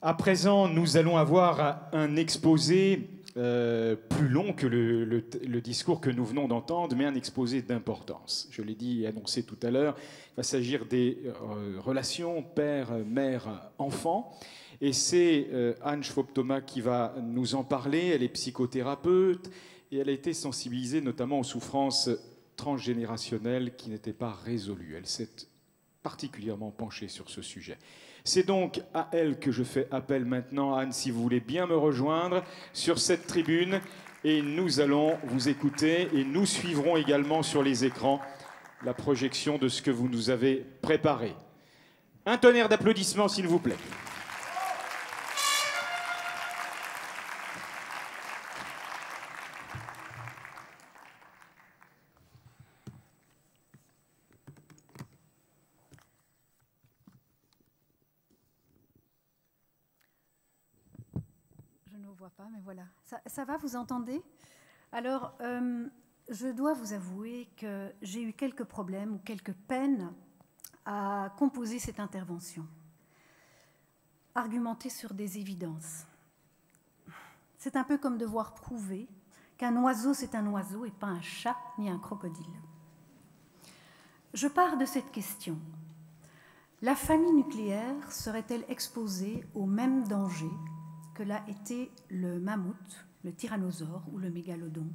À présent, nous allons avoir un exposé plus long que le discours que nous venons d'entendre, mais un exposé d'importance. Je l'ai dit et annoncé tout à l'heure, il va s'agir des relations père, mère, enfant. Et c'est Anne Schwab-Thomas qui va nous en parler. Elle est psychothérapeute et elle a été sensibilisée notamment aux souffrances transgénérationnelles qui n'étaient pas résolues. Elle s'est particulièrement penchée sur ce sujet. C'est donc à elle que je fais appel maintenant. Anne, si vous voulez bien me rejoindre sur cette tribune, et nous allons vous écouter et nous suivrons également sur les écrans la projection de ce que vous nous avez préparé. Un tonnerre d'applaudissements, s'il vous plaît. Vois pas, mais voilà. Ça va, vous entendez? Alors, je dois vous avouer que j'ai eu quelques problèmes ou quelques peines à composer cette intervention. Argumenter sur des évidences. C'est un peu comme devoir prouver qu'un oiseau, c'est un oiseau et pas un chat ni un crocodile. Je pars de cette question. La famille nucléaire serait-elle exposée au même danger que l'a été le mammouth, le tyrannosaure ou le mégalodon?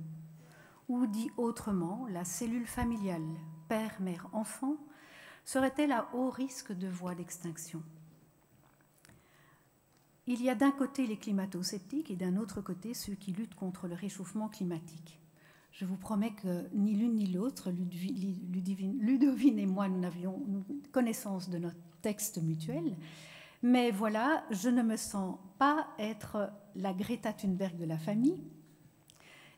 Ou dit autrement, la cellule familiale père, mère, enfant serait-elle à haut risque de voie d'extinction? Il y a d'un côté les climato-sceptiques et d'un autre côté ceux qui luttent contre le réchauffement climatique. Je vous promets que ni l'une ni l'autre, Ludovine et moi, nous n'avions connaissance de notre texte mutuel. Mais voilà, je ne me sens pas être la Greta Thunberg de la famille.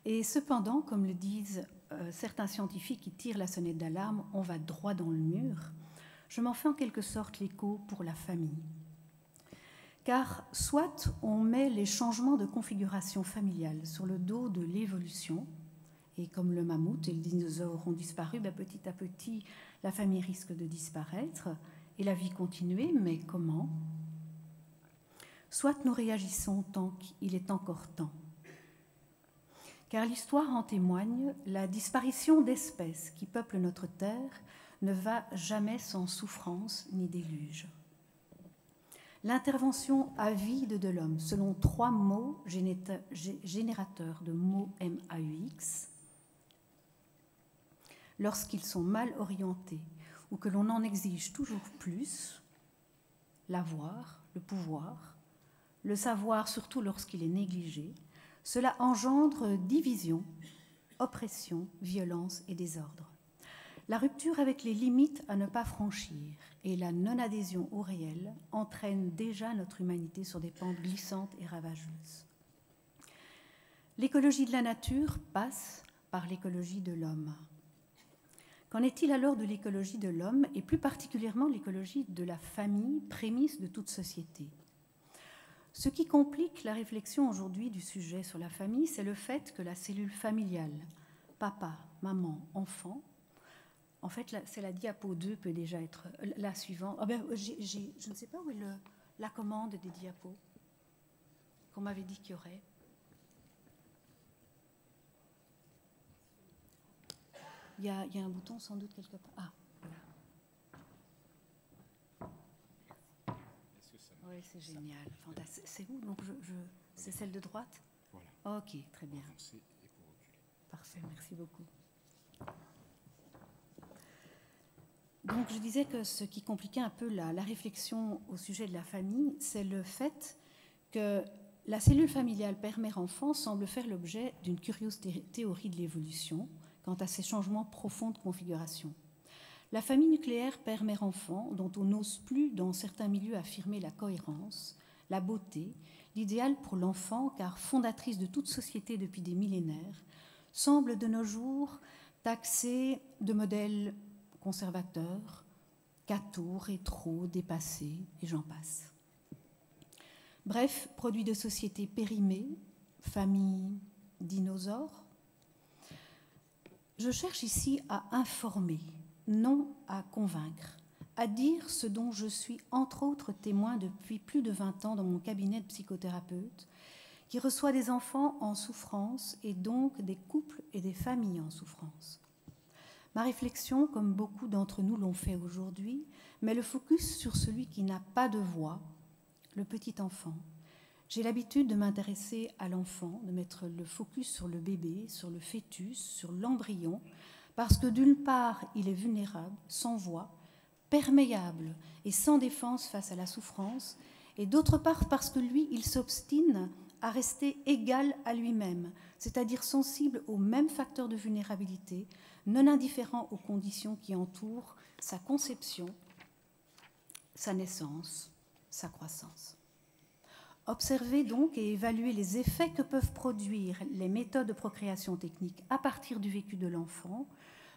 Et cependant, comme le disent certains scientifiques qui tirent la sonnette d'alarme, on va droit dans le mur. Je m'en fais en quelque sorte l'écho pour la famille. Car soit on met les changements de configuration familiale sur le dos de l'évolution, et comme le mammouth et le dinosaure ont disparu, petit à petit, la famille risque de disparaître et la vie continuer, mais comment? Soit nous réagissons tant qu'il est encore temps. Car l'histoire en témoigne, la disparition d'espèces qui peuplent notre terre ne va jamais sans souffrance ni déluge. L'intervention avide de l'homme, selon 3 mots générateurs de mots MAUX, lorsqu'ils sont mal orientés ou que l'on en exige toujours plus, l'avoir, le pouvoir, le savoir surtout lorsqu'il est négligé, cela engendre division, oppression, violence et désordre. La rupture avec les limites à ne pas franchir et la non-adhésion au réel entraînent déjà notre humanité sur des pentes glissantes et ravageuses. L'écologie de la nature passe par l'écologie de l'homme. Qu'en est-il alors de l'écologie de l'homme et plus particulièrement l'écologie de la famille, prémisse de toute société? Ce qui complique la réflexion aujourd'hui du sujet sur la famille, c'est le fait que la cellule familiale, papa, maman, enfant, en fait, c'est la diapo 2 peut déjà être la suivante. Oh ben, je ne sais pas où est la commande des diapos qu'on m'avait dit qu'il y aurait. Il y a un bouton sans doute quelque part. Ah, voilà. Oui, c'est génial. C'est où? Donc c'est celle de droite? Voilà. Ok, très bien. Parfait, merci beaucoup. Donc je disais que ce qui compliquait un peu la réflexion au sujet de la famille, c'est le fait que la cellule familiale père-mère-enfant semble faire l'objet d'une curieuse théorie de l'évolution quant à ces changements profonds de configuration. La famille nucléaire père-mère-enfant, dont on n'ose plus dans certains milieux affirmer la cohérence, la beauté, l'idéal pour l'enfant, car fondatrice de toute société depuis des millénaires, semble de nos jours taxée de modèles conservateurs, cathos, rétro, dépassés, et j'en passe. Bref, produit de société périmée, famille dinosaure. Je cherche ici à informer, non à convaincre, à dire ce dont je suis entre autres témoin depuis plus de 20 ans dans mon cabinet de psychothérapeute, qui reçoit des enfants en souffrance et donc des couples et des familles en souffrance. Ma réflexion, comme beaucoup d'entre nous l'ont fait aujourd'hui, met le focus sur celui qui n'a pas de voix, le petit enfant. J'ai l'habitude de m'intéresser à l'enfant, de mettre le focus sur le bébé, sur le fœtus, sur l'embryon, parce que d'une part, il est vulnérable, sans voix, perméable et sans défense face à la souffrance, et d'autre part parce que lui, il s'obstine à rester égal à lui-même, c'est-à-dire sensible aux mêmes facteurs de vulnérabilité, non indifférent aux conditions qui entourent sa conception, sa naissance, sa croissance. Observer donc et évaluer les effets que peuvent produire les méthodes de procréation technique à partir du vécu de l'enfant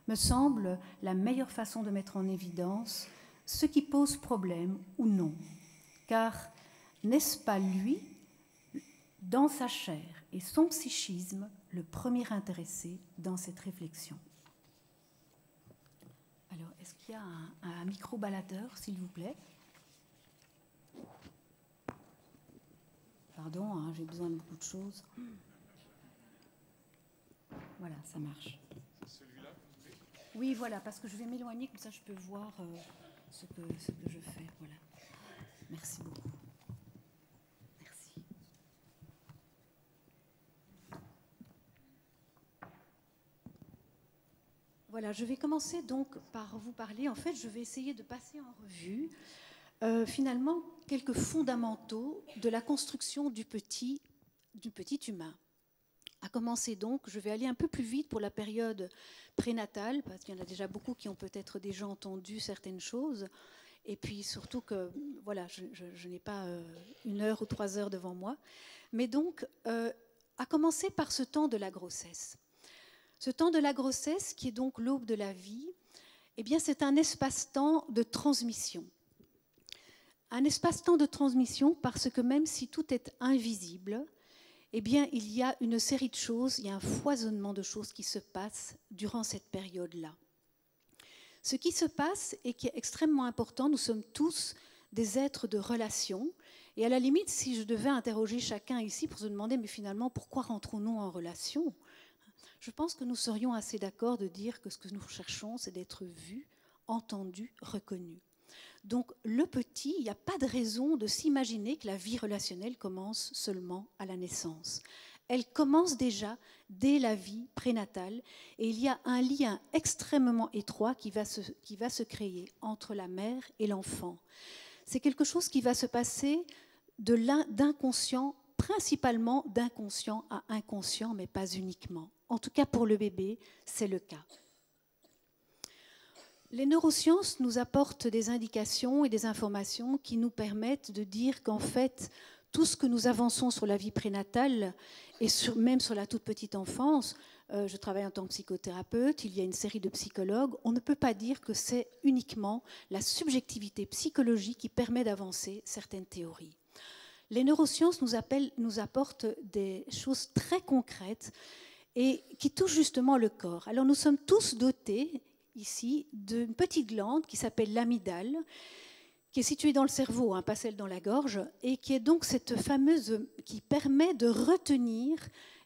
me semble la meilleure façon de mettre en évidence ce qui pose problème ou non. Car n'est-ce pas lui, dans sa chair et son psychisme, le premier intéressé dans cette réflexion? Alors, est-ce qu'il y a un micro-baladeur, s'il vous plaît? Pardon, hein, j'ai besoin de beaucoup de choses. Voilà, ça marche. C'est celui-là? Oui, voilà, parce que je vais m'éloigner, comme ça je peux voir ce que je fais. Voilà. Merci beaucoup. Merci. Voilà, je vais commencer donc par vous parler. En fait, je vais essayer de passer en revue finalement quelques fondamentaux de la construction du petit humain. À commencer donc, je vais aller un peu plus vite pour la période prénatale, parce qu'il y en a déjà beaucoup qui ont peut-être déjà entendu certaines choses, et puis surtout que, voilà, je n'ai pas 1 heure ou 3 heures devant moi, mais donc, à commencer par ce temps de la grossesse. Ce temps de la grossesse, qui est donc l'aube de la vie, eh bien, c'est un espace-temps de transmission. Un espace-temps de transmission parce que même si tout est invisible, eh bien, il y a une série de choses, il y a un foisonnement de choses qui se passent durant cette période-là. Ce qui se passe et qui est extrêmement important, nous sommes tous des êtres de relation. Et à la limite, si je devais interroger chacun ici pour se demander, mais finalement, pourquoi rentrons-nous en relation ? Je pense que nous serions assez d'accord de dire que ce que nous cherchons, c'est d'être vus, entendus, reconnus. Donc le petit, il n'y a pas de raison de s'imaginer que la vie relationnelle commence seulement à la naissance. Elle commence déjà dès la vie prénatale et il y a un lien extrêmement étroit qui va se créer entre la mère et l'enfant. C'est quelque chose qui va se passer d'inconscient, principalement d'inconscient à inconscient, mais pas uniquement. En tout cas pour le bébé, c'est le cas. Les neurosciences nous apportent des indications et des informations qui nous permettent de dire qu'en fait, tout ce que nous avançons sur la vie prénatale et même sur la toute petite enfance, je travaille en tant que psychothérapeute, il y a une série de psychologues, on ne peut pas dire que c'est uniquement la subjectivité psychologique qui permet d'avancer certaines théories. Les neurosciences nous apportent des choses très concrètes et qui touchent justement le corps. Alors nous sommes tous dotés ici d'une petite glande qui s'appelle l'amygdale, qui est située dans le cerveau, hein, pas celle dans la gorge, et qui est donc cette fameuse qui permet de retenir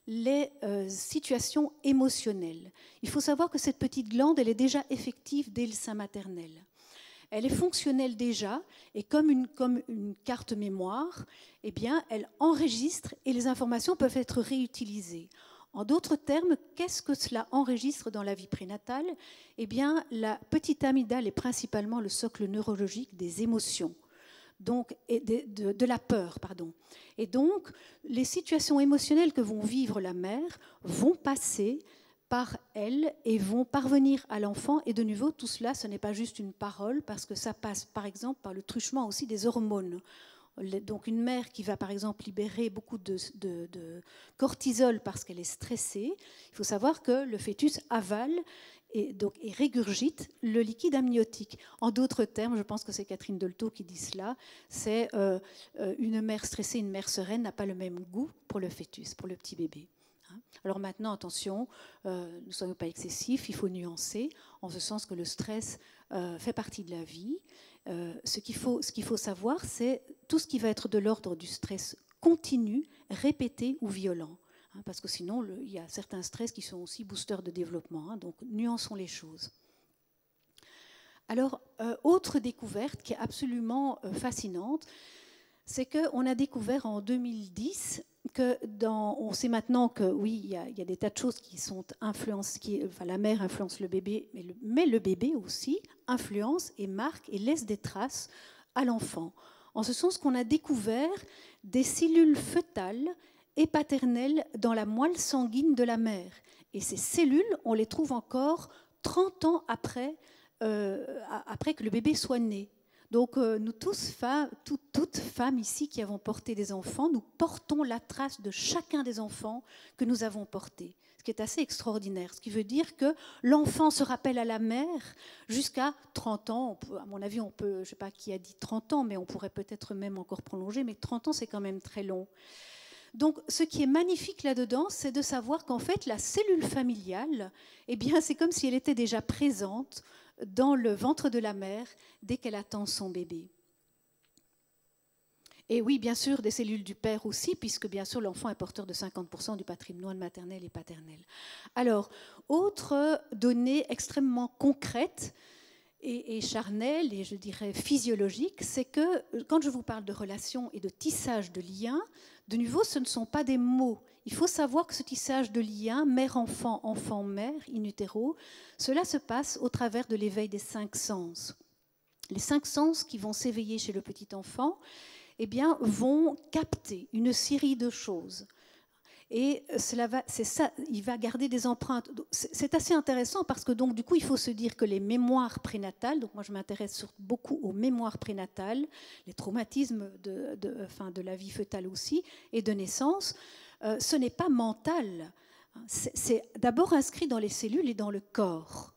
les situations émotionnelles. Il faut savoir que cette petite glande, elle est déjà effective dès le sein maternel. Elle est fonctionnelle déjà, et comme une carte mémoire, eh bien, elle enregistre et les informations peuvent être réutilisées. En d'autres termes, qu'est-ce que cela enregistre dans la vie prénatale ? Eh bien, la petite amygdale est principalement le socle neurologique des émotions, donc, et de la peur, pardon. Et donc, les situations émotionnelles que vont vivre la mère vont passer par elle et vont parvenir à l'enfant. Et de nouveau, tout cela, ce n'est pas juste une parole, parce que ça passe, par exemple, par le truchement aussi des hormones. Donc une mère qui va par exemple libérer beaucoup de cortisol parce qu'elle est stressée, il faut savoir que le fœtus avale et régurgite le liquide amniotique. En d'autres termes, je pense que c'est Catherine Dolto qui dit cela, c'est une mère stressée, une mère sereine n'a pas le même goût pour le fœtus, pour le petit bébé. Alors maintenant, attention, ne soyons pas excessifs, il faut nuancer, en ce sens que le stress fait partie de la vie. Ce qu'il faut savoir, c'est tout ce qui va être de l'ordre du stress continu, répété ou violent. Parce que sinon, il y a certains stress qui sont aussi boosters de développement. Donc, nuançons les choses. Alors, autre découverte qui est absolument fascinante, c'est qu'on a découvert en 2010 que on sait maintenant que oui, il y a des tas de choses qui sont influencées, enfin la mère influence le bébé, mais le bébé aussi influence et marque et laisse des traces à l'enfant. En ce sens qu'on a découvert des cellules fœtales et paternelles dans la moelle sanguine de la mère. Et ces cellules, on les trouve encore 30 ans après que le bébé soit né. Donc nous tous, toutes femmes ici qui avons porté des enfants, nous portons la trace de chacun des enfants que nous avons portés. Ce qui est assez extraordinaire. Ce qui veut dire que l'enfant se rappelle à la mère jusqu'à 30 ans. À mon avis, on peut, je ne sais pas qui a dit 30 ans, mais on pourrait peut-être même encore prolonger, mais 30 ans, c'est quand même très long. Donc, ce qui est magnifique là-dedans, c'est de savoir qu'en fait, la cellule familiale, eh bien, c'est comme si elle était déjà présente dans le ventre de la mère dès qu'elle attend son bébé. Et oui, bien sûr, des cellules du père aussi, puisque bien sûr, l'enfant est porteur de 50% du patrimoine maternel et paternel. Alors, autre donnée extrêmement concrète et charnelle, et je dirais physiologique, c'est que quand je vous parle de relations et de tissage de liens, de nouveau, ce ne sont pas des mots. Il faut savoir que ce tissage de liens, mère-enfant, enfant-mère, in utero, cela se passe au travers de l'éveil des 5 sens. Les 5 sens qui vont s'éveiller chez le petit enfant, eh bien, vont capter une série de choses. Et c'est ça, il va garder des empreintes. C'est assez intéressant parce que donc du coup, il faut se dire que les mémoires prénatales, donc moi je m'intéresse beaucoup aux mémoires prénatales, les traumatismes de la vie fœtale aussi, et de naissance, ce n'est pas mental. C'est d'abord inscrit dans les cellules et dans le corps.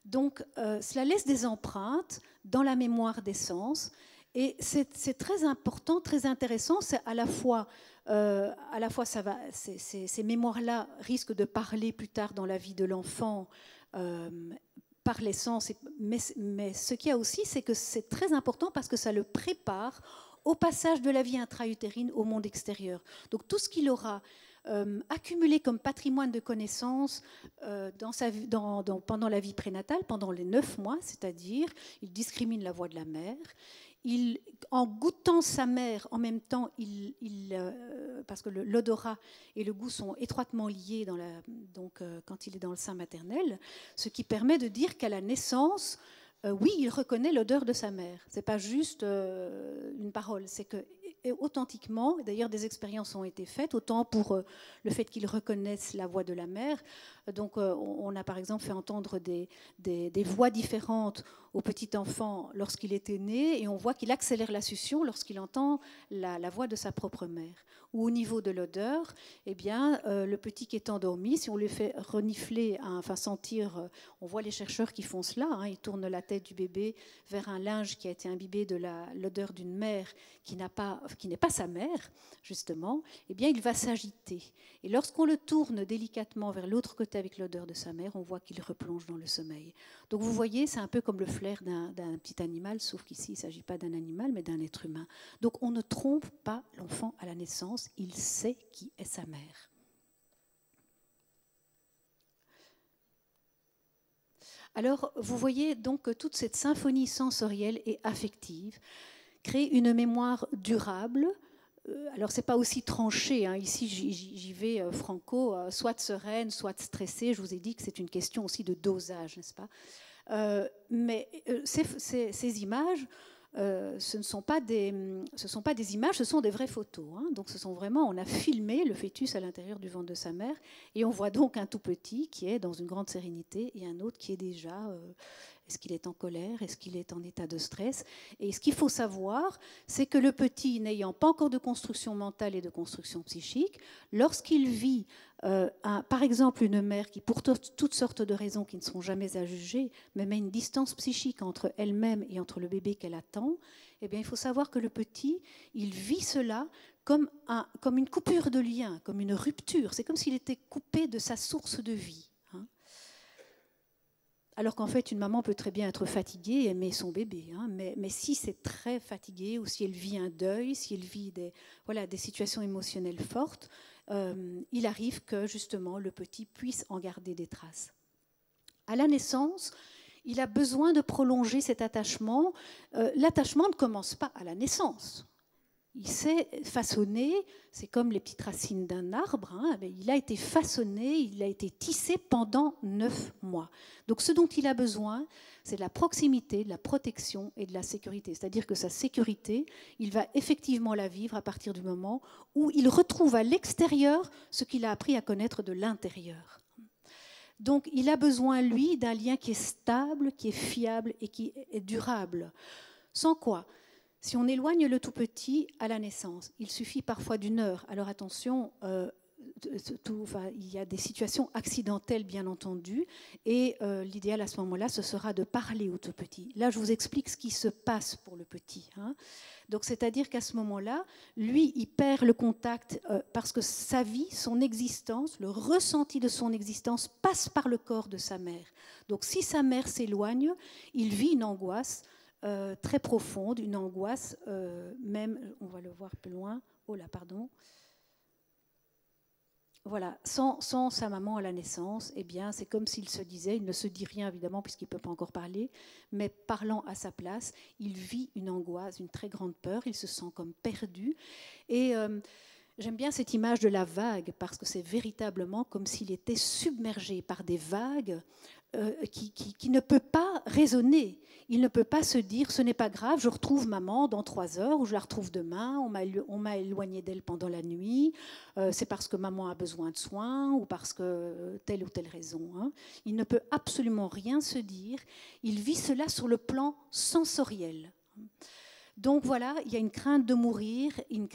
Donc cela laisse des empreintes dans la mémoire des sens. Et c'est très important, très intéressant. C'est à la fois ces mémoires-là risquent de parler plus tard dans la vie de l'enfant par l'essence. Mais ce qu'il y a aussi, c'est que c'est très important parce que ça le prépare au passage de la vie intra-utérine au monde extérieur. Donc tout ce qu'il aura accumulé comme patrimoine de connaissances pendant la vie prénatale, pendant les 9 mois, c'est-à-dire il discrimine la voix de la mère. En goûtant sa mère, en même temps, parce que l'odorat et le goût sont étroitement liés quand il est dans le sein maternel, ce qui permet de dire qu'à la naissance, oui, il reconnaît l'odeur de sa mère. Ce n'est pas juste une parole, c'est que authentiquement, d'ailleurs des expériences ont été faites, autant pour le fait qu'il reconnaisse la voix de la mère. Donc on a par exemple fait entendre des voix différentes au petit enfant lorsqu'il était né, et on voit qu'il accélère la succion lorsqu'il entend la voix de sa propre mère. Ou au niveau de l'odeur, eh bien, le petit qui est endormi, si on lui fait renifler, enfin sentir, on voit les chercheurs qui font cela, ils tournent la tête du bébé vers un linge qui a été imbibé de l'odeur d'une mère qui n'est pas sa mère, justement, eh bien, il va s'agiter. Et lorsqu'on le tourne délicatement vers l'autre côté avec l'odeur de sa mère, on voit qu'il replonge dans le sommeil. Donc vous voyez, c'est un peu comme le flair d'un petit animal, sauf qu'ici, il ne s'agit pas d'un animal, mais d'un être humain. Donc on ne trompe pas l'enfant à la naissance, il sait qui est sa mère. Alors, vous voyez donc que toute cette symphonie sensorielle et affective crée une mémoire durable. Alors, ce n'est pas aussi tranché. Ici, j'y vais franco, soit sereine, soit stressée. Je vous ai dit que c'est une question aussi de dosage, n'est-ce pas ? Mais ces images, ce ne sont pas des images, ce sont des vraies photos. Donc, on a filmé le fœtus à l'intérieur du ventre de sa mère, et on voit donc un tout petit qui est dans une grande sérénité et un autre qui est déjà... Est-ce qu'il est en colère? Est-ce qu'il est en état de stress? Et ce qu'il faut savoir, c'est que le petit, n'ayant pas encore de construction mentale et de construction psychique, lorsqu'il vit, par exemple, une mère qui, pour toutes sortes de raisons qui ne sont jamais à juger, mais met une distance psychique entre elle-même et entre le bébé qu'elle attend, eh bien, il faut savoir que le petit, il vit cela comme une coupure de lien, comme une rupture. C'est comme s'il était coupé de sa source de vie. Alors qu'en fait, une maman peut très bien être fatiguée et aimer son bébé. Mais si c'est très fatigué ou si elle vit un deuil, si elle vit des situations émotionnelles fortes, il arrive que justement le petit puisse en garder des traces. À la naissance, il a besoin de prolonger cet attachement. L'attachement ne commence pas à la naissance. Il s'est façonné, c'est comme les petites racines d'un arbre, il a été façonné, il a été tissé pendant 9 mois. Donc ce dont il a besoin, c'est de la proximité, de la protection et de la sécurité. C'est-à-dire que sa sécurité, il va effectivement la vivre à partir du moment où il retrouve à l'extérieur ce qu'il a appris à connaître de l'intérieur. Donc il a besoin, lui, d'un lien qui est stable, qui est fiable et qui est durable. Sans quoi, si on éloigne le tout petit à la naissance, il suffit parfois d'1 heure. Alors attention, il y a des situations accidentelles, bien entendu, et l'idéal à ce moment-là, ce sera de parler au tout petit. Là, je vous explique ce qui se passe pour le petit. Donc, c'est-à-dire qu'à ce moment-là, lui, il perd le contact parce que sa vie, son existence, le ressenti de son existence passe par le corps de sa mère. Donc, si sa mère s'éloigne, il vit une angoisse très profonde, une angoisse, même, on va le voir plus loin, oh là, pardon. Voilà, sans sa maman à la naissance, eh bien, c'est comme s'il se disait, il ne se dit rien évidemment puisqu'il ne peut pas encore parler, mais parlant à sa place, il vit une angoisse, une très grande peur, il se sent comme perdu. Et j'aime bien cette image de la vague parce que c'est véritablement comme s'il était submergé par des vagues qui ne peut pas raisonner. Il ne peut pas se dire, ce n'est pas grave, je retrouve maman dans 3 heures ou je la retrouve demain, on m'a éloigné d'elle pendant la nuit, c'est parce que maman a besoin de soins ou parce que telle ou telle raison. Il ne peut absolument rien se dire. Il vit cela sur le plan sensoriel. Donc voilà, il y a une crainte de mourir, une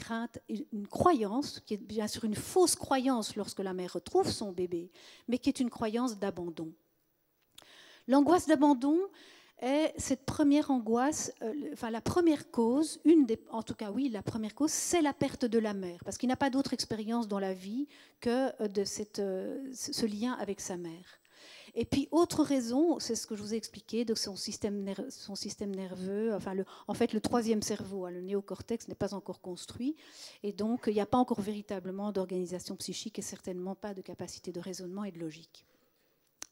croyance, qui est bien sûr une fausse croyance lorsque la mère retrouve son bébé, mais qui est une croyance d'abandon. L'angoisse d'abandon est cette première angoisse, la première cause, en tout cas oui, la première cause, c'est la perte de la mère, parce qu'il n'a pas d'autre expérience dans la vie que de ce lien avec sa mère. Et puis, autre raison, c'est ce que je vous ai expliqué, de son système nerveux, en fait, le 3e cerveau, le néocortex n'est pas encore construit, et donc il n'y a pas encore véritablement d'organisation psychique et certainement pas de capacité de raisonnement et de logique.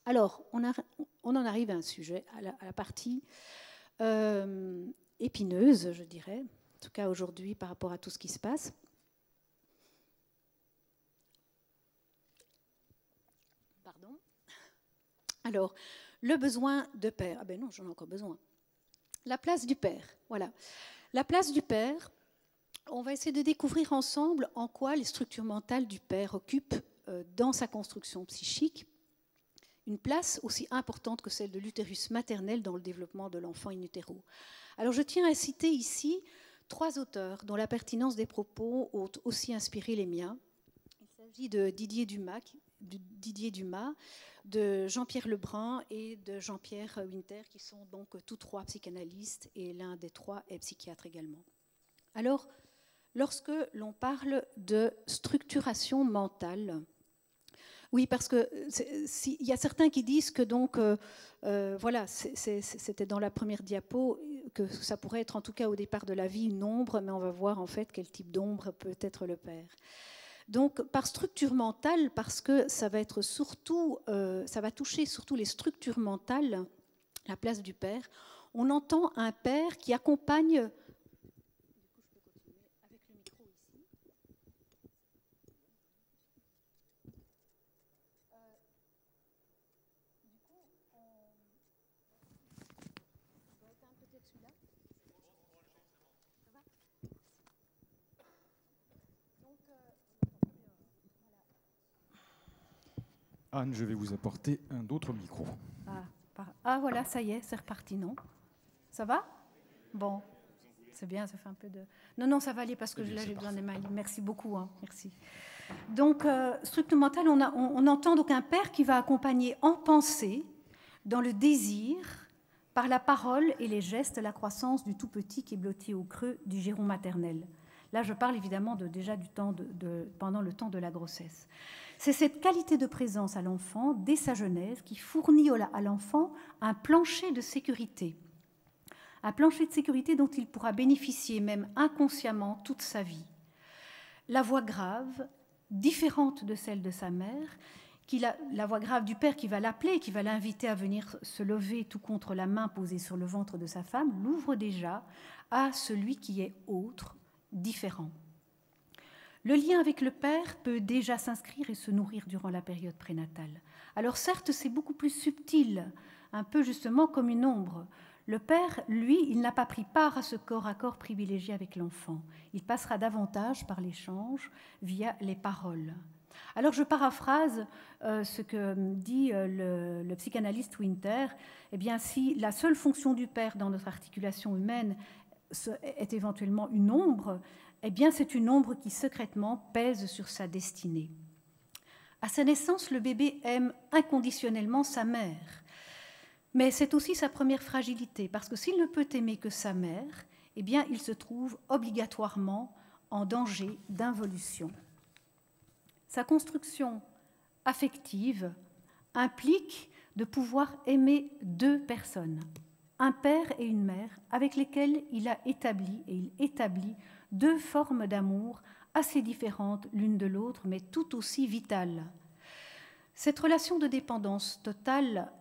Alors, on en arrive à un sujet, à la partie épineuse, je dirais, en tout cas aujourd'hui par rapport à tout ce qui se passe. Pardon. Alors, le besoin de père. Ah ben non, j'en ai encore besoin. La place du père, voilà. La place du père, on va essayer de découvrir ensemble en quoi les structures mentales du père occupent dans sa construction psychique une place aussi importante que celle de l'utérus maternel dans le développement de l'enfant in utero. Alors je tiens à citer ici 3 auteurs dont la pertinence des propos ont aussi inspiré les miens. Il s'agit de Didier Dumas, de Jean-Pierre Lebrun et de Jean-Pierre Winter, qui sont donc tous 3 psychanalystes et l'un des 3 est psychiatre également. Alors, lorsque l'on parle de structuration mentale, oui, parce que il y a certains qui disent que donc, voilà, c'était dans la première diapo, que ça pourrait être en tout cas au départ de la vie une ombre, mais on va voir en fait quel type d'ombre peut être le père. Donc, par structure mentale, parce que ça va être surtout, ça va toucher surtout les structures mentales, la place du père, on entend un père qui accompagne. Anne, je vais vous apporter un autre micro. Ah, voilà, ça y est, c'est reparti, non? Ça va? Bon, c'est bien, ça fait un peu de... Non, ça va aller parce que là, j'ai besoin des mains. Merci beaucoup, merci. Donc, structure mentale, on entend donc un père qui va accompagner en pensée, dans le désir, par la parole et les gestes, la croissance du tout petit qui est blotti au creux du giron maternel. Là, je parle évidemment déjà du temps pendant le temps de la grossesse. C'est cette qualité de présence à l'enfant, dès sa jeunesse, qui fournit à l'enfant un plancher de sécurité. Un plancher de sécurité dont il pourra bénéficier même inconsciemment toute sa vie. La voix grave, différente de celle de sa mère, la voix grave du père qui va l'appeler, qui va l'inviter à venir se lever tout contre la main posée sur le ventre de sa femme, l'ouvre déjà à celui qui est autre, différent. Le lien avec le père peut déjà s'inscrire et se nourrir durant la période prénatale. Alors certes, c'est beaucoup plus subtil, un peu justement comme une ombre. Le père, lui, il n'a pas pris part à ce corps à corps privilégié avec l'enfant. Il passera davantage par l'échange via les paroles. Alors je paraphrase ce que dit le psychanalyste Winter. Eh bien, si la seule fonction du père dans notre articulation humaine est éventuellement une ombre, eh bien c'est une ombre qui secrètement pèse sur sa destinée. À sa naissance, le bébé aime inconditionnellement sa mère. Mais c'est aussi sa première fragilité, parce que s'il ne peut aimer que sa mère, eh bien, il se trouve obligatoirement en danger d'involution. Sa construction affective implique de pouvoir aimer deux personnes, un père et une mère, avec lesquels il établit deux formes d'amour assez différentes l'une de l'autre, mais tout aussi vitales. Cette relation de dépendance totale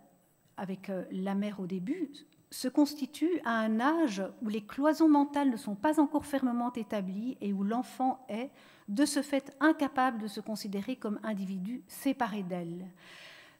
avec la mère au début, se constitue à un âge où les cloisons mentales ne sont pas encore fermement établies et où l'enfant est, de ce fait, incapable de se considérer comme individu séparé d'elle.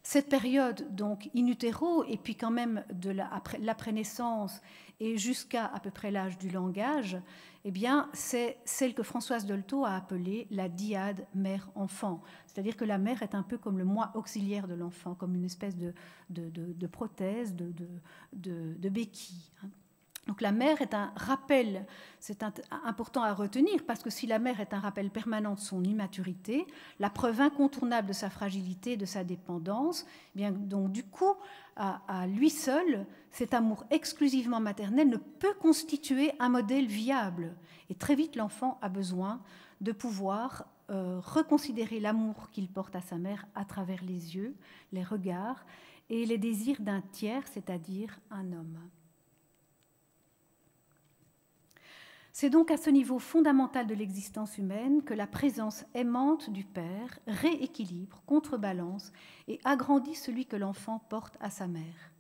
Cette période, donc, in utero, et puis quand même de l'après-naissance et jusqu'à à peu près l'âge du langage, eh bien, c'est celle que Françoise Dolto a appelée la dyade mère-enfant. C'est-à-dire que la mère est un peu comme le moi auxiliaire de l'enfant, comme une espèce de prothèse, de béquille. Donc la mère est un rappel, c'est important à retenir, parce que si la mère est un rappel permanent de son immaturité, la preuve incontournable de sa fragilité, de sa dépendance, eh bien, donc du coup, à lui seul, cet amour exclusivement maternel ne peut constituer un modèle viable. Et très vite, l'enfant a besoin de pouvoir reconsidérer l'amour qu'il porte à sa mère à travers les yeux, les regards et les désirs d'un tiers, c'est-à-dire un homme. C'est donc à ce niveau fondamental de l'existence humaine que la présence aimante du père rééquilibre, contrebalance et agrandit celui que l'enfant porte à sa mère.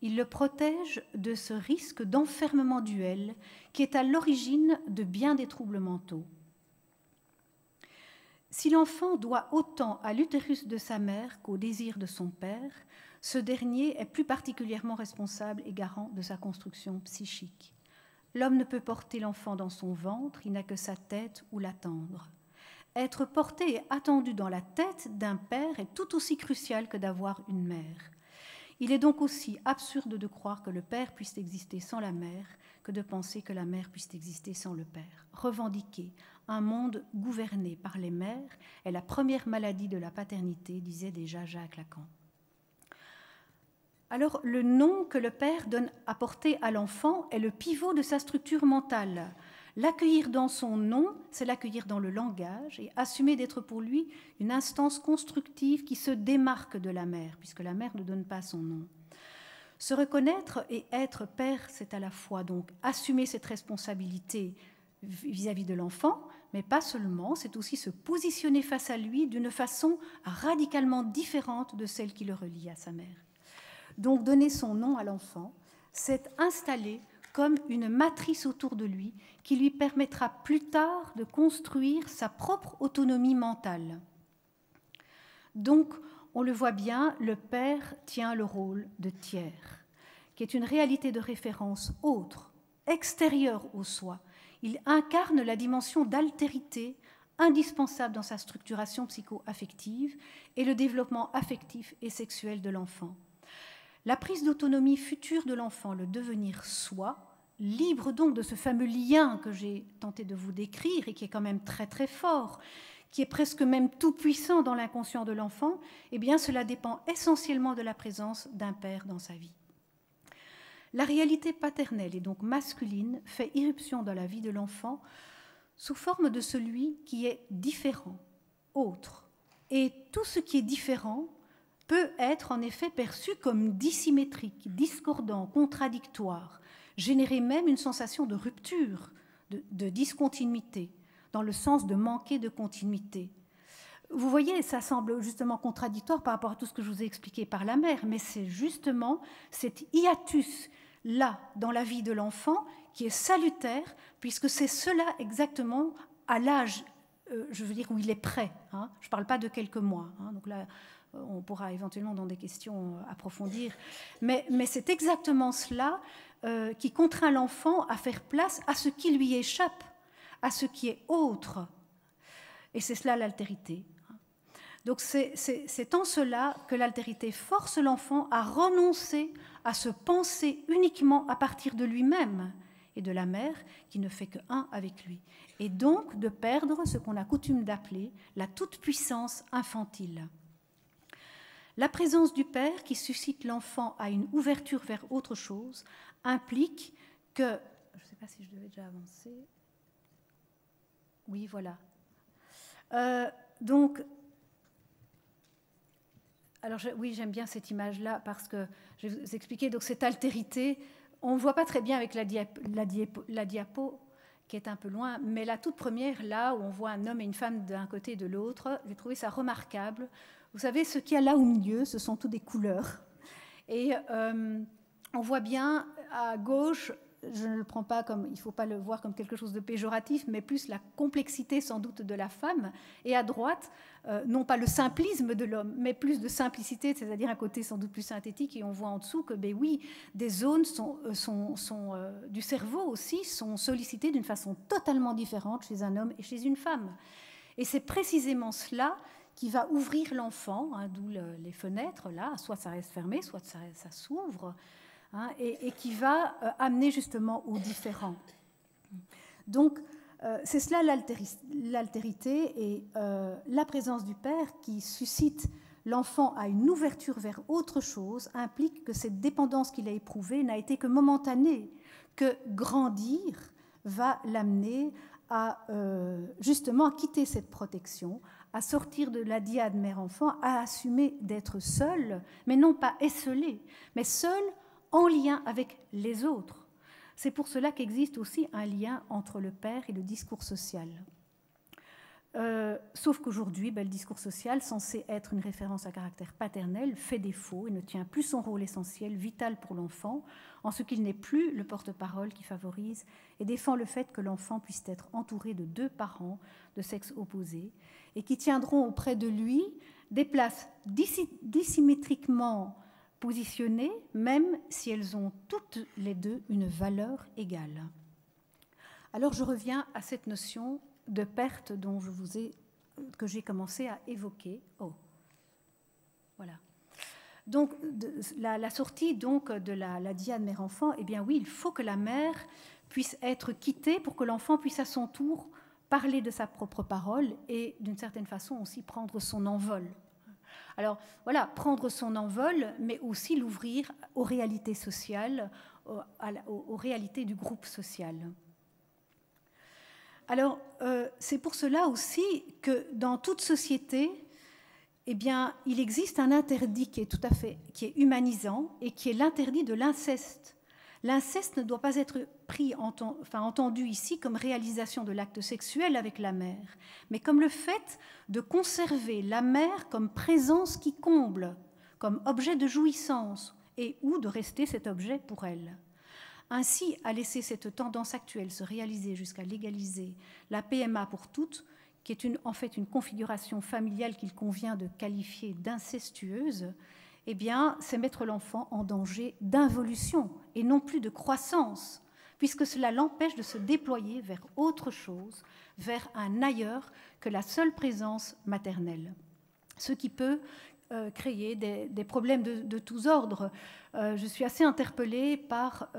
Il le protège de ce risque d'enfermement duel qui est à l'origine de bien des troubles mentaux. Si l'enfant doit autant à l'utérus de sa mère qu'au désir de son père, ce dernier est plus particulièrement responsable et garant de sa construction psychique. L'homme ne peut porter l'enfant dans son ventre, il n'a que sa tête ou l'attendre. Être porté et attendu dans la tête d'un père est tout aussi crucial que d'avoir une mère. Il est donc aussi absurde de croire que le père puisse exister sans la mère que de penser que la mère puisse exister sans le père. Revendiquer un monde gouverné par les mères est la première maladie de la paternité, disait déjà Jacques Lacan. Alors, le nom que le père donne à porter à l'enfant est le pivot de sa structure mentale. L'accueillir dans son nom, c'est l'accueillir dans le langage et assumer d'être pour lui une instance constructive qui se démarque de la mère, puisque la mère ne donne pas son nom. Se reconnaître et être père, c'est à la fois donc assumer cette responsabilité vis-à-vis de l'enfant, mais pas seulement, c'est aussi se positionner face à lui d'une façon radicalement différente de celle qui le relie à sa mère. Donc donner son nom à l'enfant, c'est installer comme une matrice autour de lui qui lui permettra plus tard de construire sa propre autonomie mentale. Donc, on le voit bien, le père tient le rôle de tiers, qui est une réalité de référence autre, extérieure au soi. Il incarne la dimension d'altérité indispensable dans sa structuration psycho-affective et le développement affectif et sexuel de l'enfant. La prise d'autonomie future de l'enfant, le devenir soi, libre donc de ce fameux lien que j'ai tenté de vous décrire et qui est quand même très très fort, qui est presque même tout puissant dans l'inconscient de l'enfant, eh bien cela dépend essentiellement de la présence d'un père dans sa vie. La réalité paternelle et donc masculine fait irruption dans la vie de l'enfant sous forme de celui qui est différent, autre. Et tout ce qui est différent peut être en effet perçu comme dissymétrique, discordant, contradictoire, générer même une sensation de rupture, de discontinuité, dans le sens de manquer de continuité. Vous voyez, ça semble justement contradictoire par rapport à tout ce que je vous ai expliqué par la mère, mais c'est justement cet hiatus-là dans la vie de l'enfant qui est salutaire, puisque c'est cela exactement à l'âge, je veux dire, où il est prêt. Hein. Je ne parle pas de quelques mois. Hein. Donc là, on pourra éventuellement dans des questions approfondir. Mais c'est exactement cela qui contraint l'enfant à faire place à ce qui lui échappe, à ce qui est autre. Et c'est cela l'altérité. Donc c'est en cela que l'altérité force l'enfant à renoncer à se penser uniquement à partir de lui-même et de la mère qui ne fait que un avec lui. Et donc de perdre ce qu'on a coutume d'appeler la toute-puissance infantile. La présence du père qui suscite l'enfant à une ouverture vers autre chose implique que... Je ne sais pas si je devais déjà avancer. Oui, voilà. Donc... Alors oui, j'aime bien cette image-là parce que je vais vous expliquer. Donc cette altérité, on ne voit pas très bien avec la diapo qui est un peu loin, mais la toute première, là où on voit un homme et une femme d'un côté et de l'autre, j'ai trouvé ça remarquable. Vous savez, ce qu'il y a là au milieu, ce sont toutes des couleurs. Et on voit bien à gauche, je ne le prends pas comme, il ne faut pas le voir comme quelque chose de péjoratif, mais plus la complexité sans doute de la femme, et à droite, non pas le simplisme de l'homme, mais plus de simplicité, c'est-à-dire un côté sans doute plus synthétique, et on voit en dessous que, ben oui, des zones du cerveau aussi sont sollicitées d'une façon totalement différente chez un homme et chez une femme. Et c'est précisément cela qui va ouvrir l'enfant, hein, d'où les fenêtres, là, soit ça reste fermé, soit ça s'ouvre, hein, et qui va amener justement au différent. Donc, c'est cela l'altérité et la présence du père qui suscite l'enfant à une ouverture vers autre chose implique que cette dépendance qu'il a éprouvée n'a été que momentanée, que grandir va l'amener à justement quitter cette protection, à sortir de la dyade mère-enfant, à assumer d'être seul, mais non pas esseulé, mais seul en lien avec les autres. C'est pour cela qu'existe aussi un lien entre le père et le discours social. Sauf qu'aujourd'hui, le discours social, censé être une référence à caractère paternel, fait défaut et ne tient plus son rôle essentiel, vital pour l'enfant, en ce qu'il n'est plus le porte-parole qui favorise et défend le fait que l'enfant puisse être entouré de deux parents de sexe opposé et qui tiendront auprès de lui des places dissymétriquement positionnées, même si elles ont toutes les deux une valeur égale. Alors je reviens à cette notion de perte que j'ai commencé à évoquer. Oh, voilà. Donc la sortie donc de la dyade mère-enfant, eh bien oui, il faut que la mère puisse être quittée pour que l'enfant puisse à son tour parler de sa propre parole et d'une certaine façon aussi prendre son envol. Alors voilà, prendre son envol, mais aussi l'ouvrir aux réalités sociales, aux réalités du groupe social. Alors c'est pour cela aussi que dans toute société, eh bien, il existe un interdit qui est humanisant et qui est l'interdit de l'inceste. L'inceste ne doit pas être entendu ici comme réalisation de l'acte sexuel avec la mère, mais comme le fait de conserver la mère comme présence qui comble, comme objet de jouissance, et ou de rester cet objet pour elle. Ainsi, à laisser cette tendance actuelle se réaliser jusqu'à légaliser la PMA pour toutes, qui est en fait une configuration familiale qu'il convient de qualifier d'incestueuse, eh bien, c'est mettre l'enfant en danger d'involution et non plus de croissance, puisque cela l'empêche de se déployer vers autre chose, vers un ailleurs que la seule présence maternelle. Ce qui peut créer des problèmes de tous ordres. Je suis assez interpellée par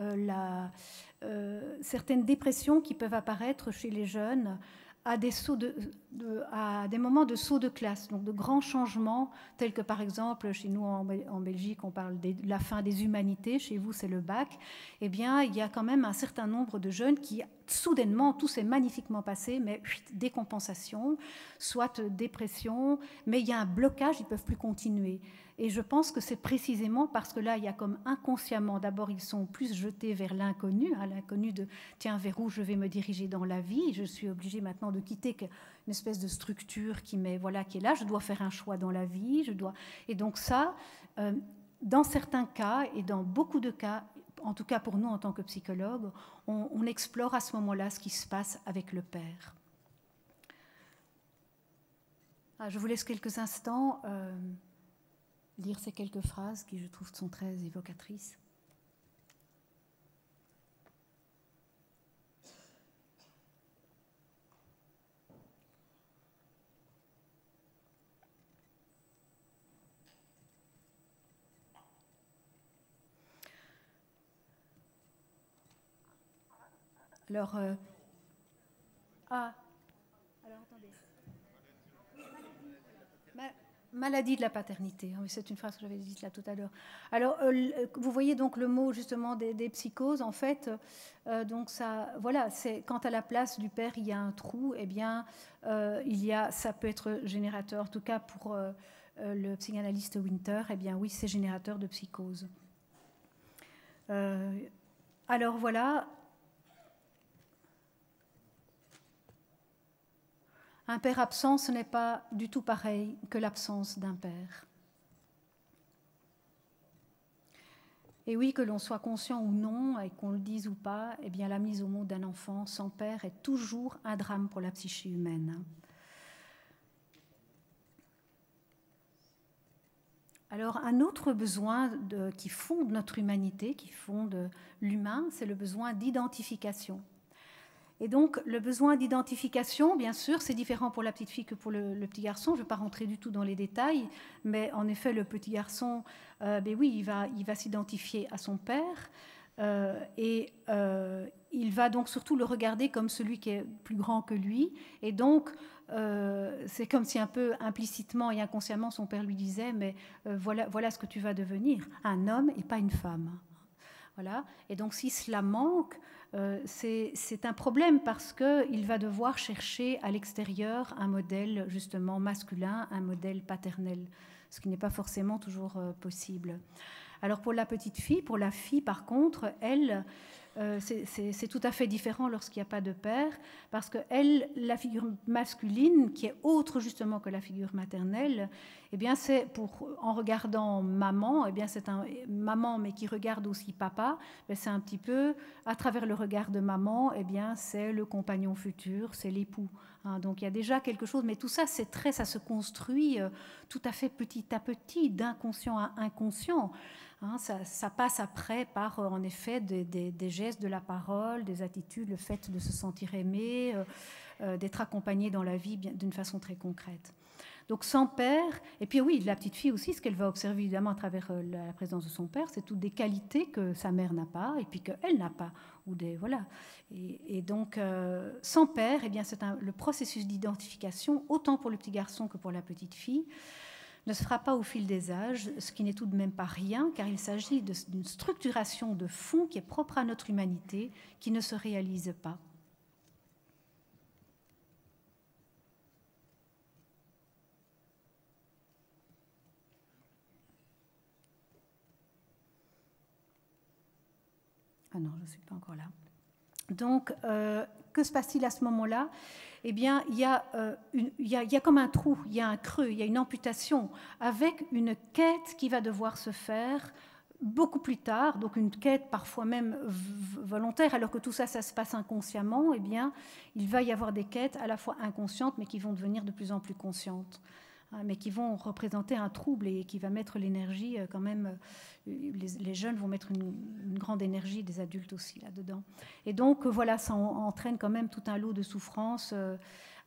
certaines dépressions qui peuvent apparaître chez les jeunes à des moments de saut de classe, donc de grands changements, tels que par exemple chez nous en Belgique, on parle de la fin des humanités, chez vous c'est le bac, eh bien il y a quand même un certain nombre de jeunes qui soudainement, tout s'est magnifiquement passé, mais décompensation, soit dépression, mais il y a un blocage, ils ne peuvent plus continuer. Et je pense que c'est précisément parce que là, il y a comme inconsciemment, d'abord, ils sont plus jetés vers l'inconnu, hein, l'inconnu de « tiens, vers où je vais me diriger dans la vie, je suis obligée maintenant de quitter une espèce de structure qui est là, je dois faire un choix dans la vie, Et donc ça, dans certains cas, et dans beaucoup de cas, en tout cas pour nous en tant que psychologues, on explore à ce moment-là ce qui se passe avec le père. Je vous laisse quelques instants lire ces quelques phrases qui, je trouve, sont très évocatrices. Alors, alors attendez. Maladie de la paternité, oui, c'est une phrase que j'avais dite là tout à l'heure. Alors, vous voyez donc le mot justement des psychoses, en fait, donc ça, voilà, c'est quand à la place du père il y a un trou, eh bien, ça peut être générateur, en tout cas pour le psychanalyste Winter, eh bien oui, c'est générateur de psychose. Alors voilà. Un père absent, ce n'est pas du tout pareil que l'absence d'un père. Et oui, que l'on soit conscient ou non, et qu'on le dise ou pas, eh bien, la mise au monde d'un enfant sans père est toujours un drame pour la psyché humaine. Alors, un autre besoin qui fonde notre humanité, qui fonde l'humain, c'est le besoin d'identification. Et donc, le besoin d'identification, bien sûr, c'est différent pour la petite fille que pour le petit garçon. Je ne vais pas rentrer du tout dans les détails, mais en effet, le petit garçon, il va s'identifier à son père et il va donc surtout le regarder comme celui qui est plus grand que lui. Et donc, c'est comme si un peu implicitement et inconsciemment, son père lui disait, mais voilà ce que tu vas devenir, un homme et pas une femme. Voilà. Et donc, si cela manque, c'est un problème parce qu'il va devoir chercher à l'extérieur un modèle justement masculin, un modèle paternel, ce qui n'est pas forcément toujours possible. Alors pour la petite fille, pour la fille par contre, elle, c'est tout à fait différent lorsqu'il n'y a pas de père, parce que elle, la figure masculine, qui est autre justement que la figure maternelle, eh bien c'est en regardant maman, eh bien c'est un maman mais qui regarde aussi papa, c'est un petit peu à travers le regard de maman, eh bien c'est le compagnon futur, c'est l'époux. Hein, donc il y a déjà quelque chose, mais tout ça ça se construit tout à fait petit à petit, d'inconscient à inconscient. Hein, ça passe après par, en effet, des gestes, de la parole, des attitudes, le fait de se sentir aimé, d'être accompagné dans la vie d'une façon très concrète. Donc sans père, et puis oui, la petite fille aussi, ce qu'elle va observer évidemment à travers la présence de son père, c'est toutes des qualités que sa mère n'a pas et puis qu'elle n'a pas. Voilà. Et donc sans père, eh bien, le processus d'identification, autant pour le petit garçon que pour la petite fille, ne se fera pas au fil des âges, ce qui n'est tout de même pas rien, car il s'agit d'une structuration de fond qui est propre à notre humanité, qui ne se réalise pas. Ah non, je ne suis pas encore là. Donc, que se passe-t-il à ce moment-là ? Eh bien, il y a comme un trou, il y a un creux, il y a une amputation avec une quête qui va devoir se faire beaucoup plus tard, donc une quête parfois même volontaire, alors que tout ça, ça se passe inconsciemment. Eh bien, il va y avoir des quêtes à la fois inconscientes, mais qui vont devenir de plus en plus conscientes, hein, mais qui vont représenter un trouble et qui va mettre l'énergie quand même. Les jeunes vont mettre une grande énergie, des adultes aussi là-dedans. Et donc, voilà, ça entraîne quand même tout un lot de souffrances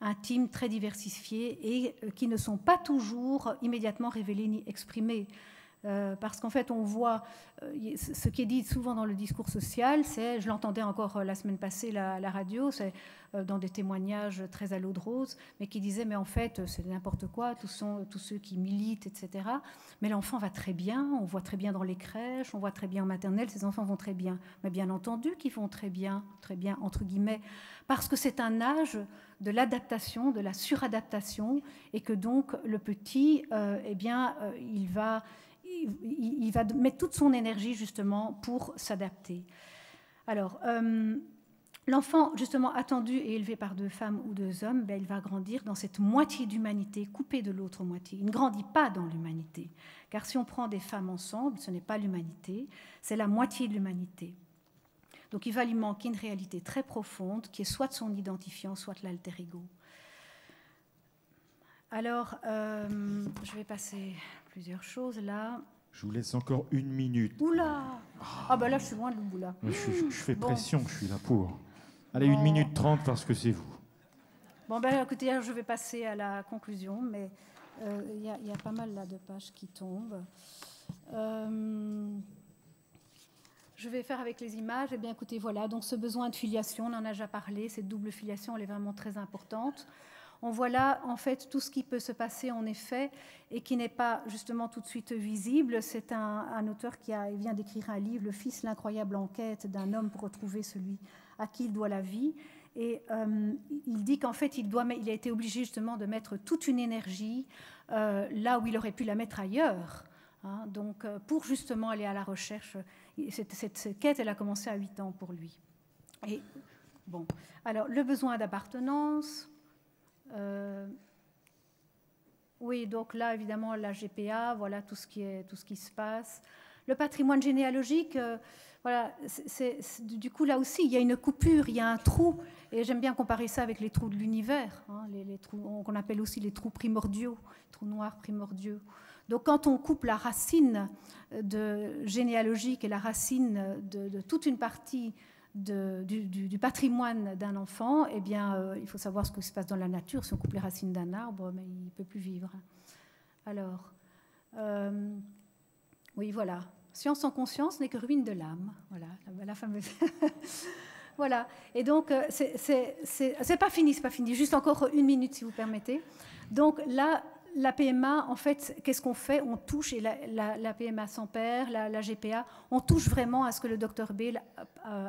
intimes, très diversifiées et qui ne sont pas toujours immédiatement révélées ni exprimées. Parce qu'en fait, on voit ce qui est dit souvent dans le discours social, c'est, je l'entendais encore la semaine passée à la radio, c'est dans des témoignages très à l'eau de rose, mais qui disaient, mais en fait, c'est n'importe quoi, tous ceux qui militent, etc. Mais l'enfant va très bien, on voit très bien dans les crèches, on voit très bien en maternelle, ces enfants vont très bien. Mais bien entendu qu'ils vont très bien, entre guillemets, parce que c'est un âge de l'adaptation, de la suradaptation, et que donc le petit, il va mettre toute son énergie justement pour s'adapter. Alors, l'enfant justement attendu et élevé par 2 femmes ou 2 hommes, il va grandir dans cette moitié d'humanité coupée de l'autre moitié. Il ne grandit pas dans l'humanité, car si on prend des femmes ensemble, ce n'est pas l'humanité, c'est la moitié de l'humanité. Donc il va lui manquer une réalité très profonde qui est soit son identifiant, soit l'alter ego. Alors, je vais passer plusieurs choses là. Je vous laisse encore 1 minute. Oula! Ah ben là, je suis loin de le bout là. Je fais pression, je suis là pour. Allez, 1 minute 30 parce que c'est vous. Bon, écoutez, je vais passer à la conclusion, mais il y a pas mal là de pages qui tombent. Je vais faire avec les images. Eh bien, écoutez, voilà, donc ce besoin de filiation, on en a déjà parlé, cette double filiation, elle est vraiment très importante. On voit là, en fait, tout ce qui peut se passer, en effet, et qui n'est pas justement tout de suite visible. C'est un auteur qui vient d'écrire un livre, Le Fils, l'incroyable enquête d'un homme pour retrouver celui à qui il doit la vie. Et il dit qu'en fait, il a été obligé justement de mettre toute une énergie là où il aurait pu la mettre ailleurs. Hein, donc, pour justement aller à la recherche, cette quête, elle a commencé à 8 ans pour lui. Et bon, alors le besoin d'appartenance. Oui, donc là, évidemment, la GPA, voilà tout ce qui se passe. Le patrimoine généalogique, voilà, du coup, là aussi, il y a une coupure, il y a un trou. Et j'aime bien comparer ça avec les trous de l'univers, hein, les trous qu'on appelle aussi les trous primordiaux, trous noirs primordiaux. Donc, quand on coupe la racine généalogique et la racine de toute une partie du patrimoine d'un enfant, eh bien, il faut savoir ce qui se passe dans la nature. Si on coupe les racines d'un arbre, mais il ne peut plus vivre. Alors, oui, voilà. Science sans conscience n'est que ruine de l'âme. Voilà, la fameuse. Voilà. Et donc, c'est pas fini, c'est pas fini. Juste encore 1 minute, si vous permettez. Donc là, la PMA, en fait, qu'est-ce qu'on fait? On touche, et la PMA sans père, la GPA, on touche vraiment à ce que le docteur Bale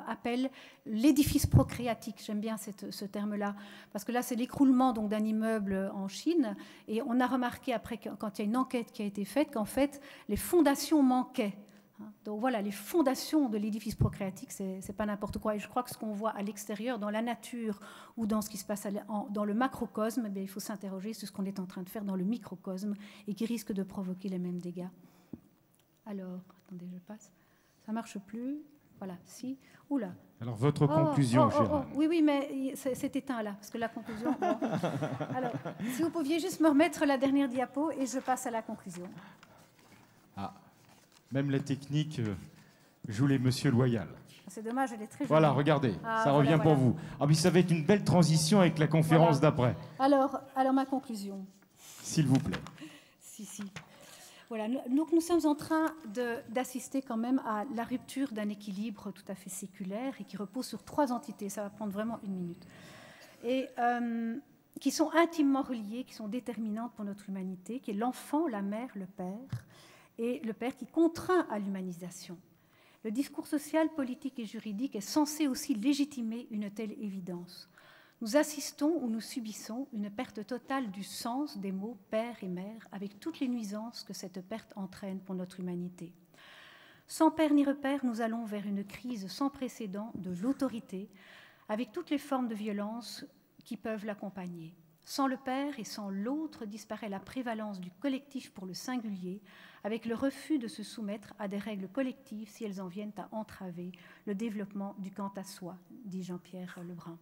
appelle l'édifice procréatique. J'aime bien ce terme-là, parce que là, c'est l'écroulement d'un immeuble en Chine, et on a remarqué après, quand il y a une enquête qui a été faite, qu'en fait, les fondations manquaient. Donc voilà, les fondations de l'édifice procréatique, c'est pas n'importe quoi. Et je crois que ce qu'on voit à l'extérieur, dans la nature ou dans ce qui se passe dans le macrocosme, eh bien, il faut s'interroger sur ce qu'on est en train de faire dans le microcosme et qui risque de provoquer les mêmes dégâts. Alors, attendez, je passe. Ça marche plus. Voilà, si. Oula. Alors, votre conclusion, Gérald. Oui, mais c'est éteint là, parce que la conclusion... Bon. Alors, si vous pouviez juste me remettre la dernière diapo et je passe à la conclusion. Ah. Même la technique joue les monsieur loyal. C'est dommage, elle est très jolie. Voilà, regardez, ça revient pour vous. Ah, mais ça va être une belle transition avec la conférence d'après. Alors, ma conclusion. S'il vous plaît. Si. Voilà, donc nous sommes en train d'assister quand même à la rupture d'un équilibre tout à fait séculaire et qui repose sur 3 entités. Ça va prendre vraiment 1 minute. Et qui sont intimement reliées, qui sont déterminantes pour notre humanité, qui est l'enfant, la mère, le père, et le père qui contraint à l'humanisation. Le discours social, politique et juridique est censé aussi légitimer une telle évidence. Nous assistons ou nous subissons une perte totale du sens des mots père et mère, avec toutes les nuisances que cette perte entraîne pour notre humanité. Sans père ni repère, nous allons vers une crise sans précédent de l'autorité, avec toutes les formes de violence qui peuvent l'accompagner. Sans le père et sans l'autre disparaît la prévalence du collectif pour le singulier, avec le refus de se soumettre à des règles collectives si elles en viennent à entraver le développement du quant à soi, dit Jean-Pierre Lebrun.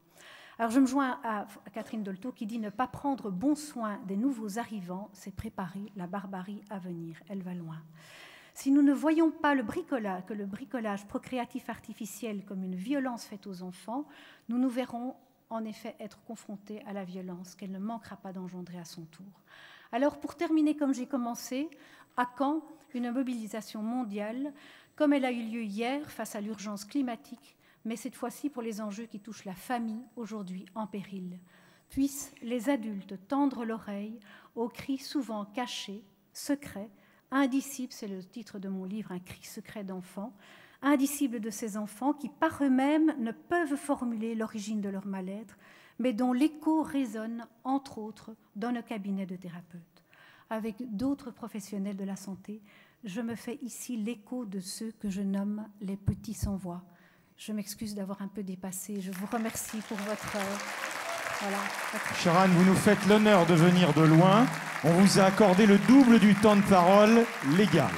Alors je me joins à Catherine Dolto qui dit « Ne pas prendre bon soin des nouveaux arrivants, c'est préparer la barbarie à venir. Elle va loin. » Si nous ne voyons pas le bricolage procréatif artificiel comme une violence faite aux enfants, nous nous verrons en effet être confrontée à la violence qu'elle ne manquera pas d'engendrer à son tour. Alors, pour terminer comme j'ai commencé, à quand une mobilisation mondiale, comme elle a eu lieu hier face à l'urgence climatique, mais cette fois-ci pour les enjeux qui touchent la famille, aujourd'hui en péril. Puissent les adultes tendre l'oreille aux cris souvent cachés, secrets, indicibles, c'est le titre de mon livre, Un cri secret d'enfant, indicibles de ces enfants qui par eux-mêmes ne peuvent formuler l'origine de leur mal-être, mais dont l'écho résonne, entre autres, dans nos cabinets de thérapeutes. Avec d'autres professionnels de la santé, je me fais ici l'écho de ceux que je nomme les petits sans voix. Je m'excuse d'avoir un peu dépassé. Je vous remercie pour votre... Chère Anne, vous nous faites l'honneur de venir de loin. On vous a accordé le double du temps de parole légal.